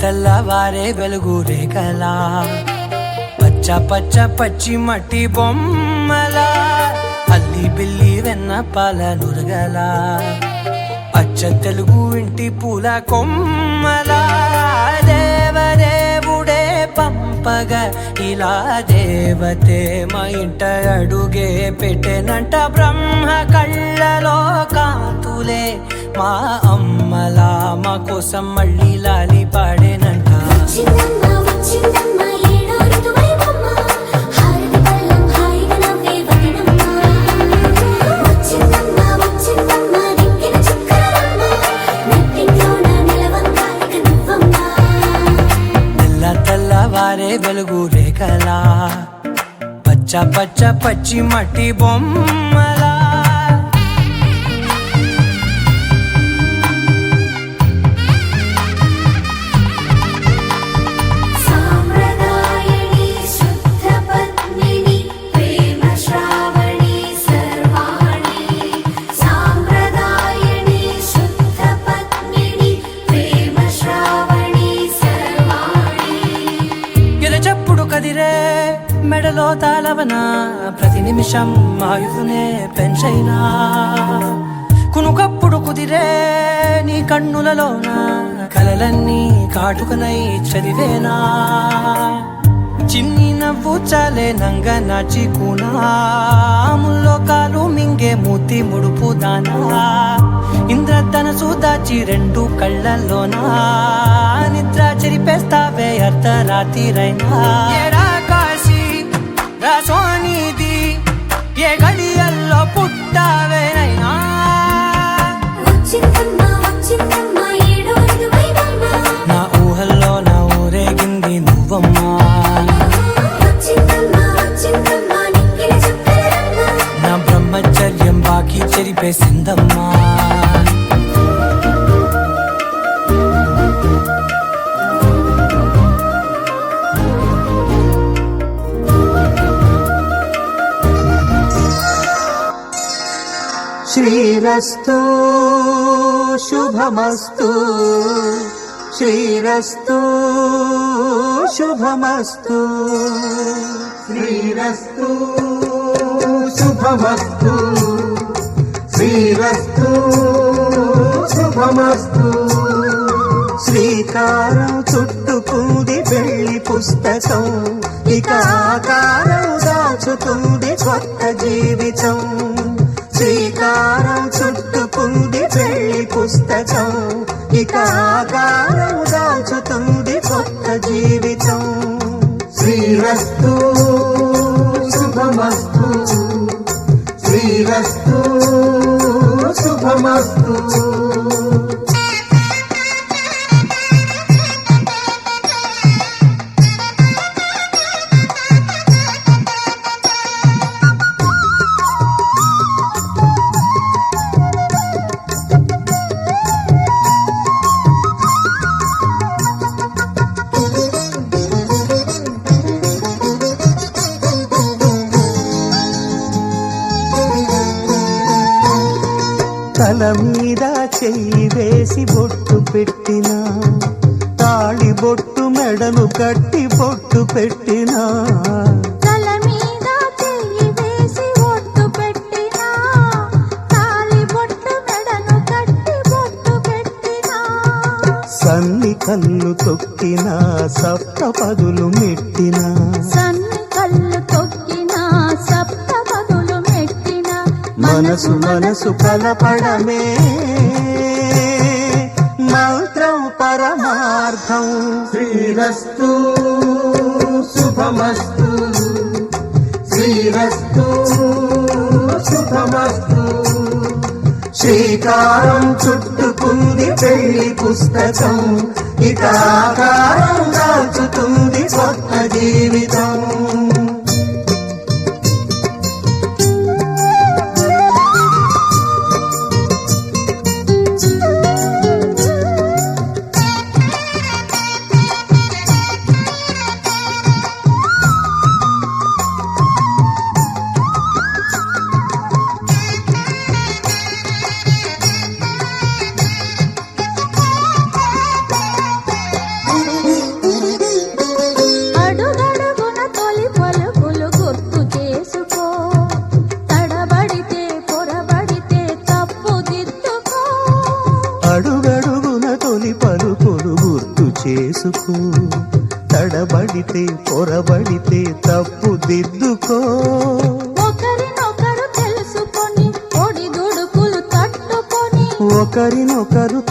తెల్లవారే వెలుగు రేఖలా పచ్చ పచ్చ పచ్చి మట్టి బొమ్మలా అల్లి బిల్లి వెన్న పాల నురగలా అచ్చ తెలుగు ఇంటి పూల కొమ్మలా దేవదేవుడే పంపగా ఇలా దేవతే మా ఇంట అడుగే పెట్టెనంట బ్రహ్మ కళ్ళలో కాంతులే మా అమ్మలా మా కోసం మళ్ళీ లాలి పాడేనంట తెల్లవారే వెలుగు రేఖలా పచ్చ పచ్చ పచ్చి మట్టి బొమ్మలా కదిరే మెడలో తాళవన ప్రతి నిమిషం ఆయుధునే పెంచైనా కునుకప్పుడు కుదిరే నీ కన్నులలోన కలలన్నీ కాటుకనై చదివేనా చిన్ని నవ్వు చాలే నంగ నాచి కూనాముల్లో కాలు మింగే మూతి ముడుపు దానా ఇంద్రధనసు దాచి రెండు కళ్ళల్లోనా నిద్ర చెరిపేస్తావే అర్ధరాత్రిరైనా ఏడా కాశీ రాసోనిది ఏ గడియల్లో పుట్టావేనైనా నా ఊహల్లో నా ఊరేగింది నువ్వమ్మా నా బ్రహ్మచర్యం బాకీ చెరిపేసిందమ్మా శ్రీరస్తు శుభమస్తు శ్రీరస్తు శుభమస్తు శ్రీరస్తు శుభమస్తు శ్రీరస్తు శుభమస్తు శ్రీకారం చుట్టుకుంది పెళ్లి పుస్తకం ఇక ఆకారం దాచుతుంది కొత్త జీవితం శ్రీకారం చుట్టుకుంది పెళ్లి పుస్తకం ఇక ఆకారం దాచుతుంది కొత్త జీవితం శ్రీరస్తు శుభమస్తు శ్రీరస్తు శుభమస్తు తల మీద చెయ్యి వేసి బొట్టు పెట్టినా తాళి బొట్టు మెడను కట్టి బొట్టు పెట్టినా తల మీద చెయ్యి వేసి బొట్టు పెట్టినా తాళి బొట్టు మెడను కట్టి బొట్టు పెట్టినా సన్ని కళ్ళు తొక్కినా సప్త పదులు మెట్టినా సన్ని కళ్ళు తొక్కినా సప్త పదులు మెట్టినా మనసు మనసు కలపడమే మంత్రం పరమార్థం శ్రీరస్తు శుభమస్తు శ్రీరస్తు శుభమస్తు శ్రీకారం చుట్టుకుంది పెళ్లి పుస్తకం ఇక ఆకారం దాచుతుంది కొత్త జీవితం అడుగడుగున తొలి పలుకులు గుర్తు చేసుకో, తడబడితే పొరబడితే తప్పు దిద్దుకో. ఒకరినొకరు తెలుసుకొని ఒడిదుడుకులు తట్టుకొని ఒకరినొకరు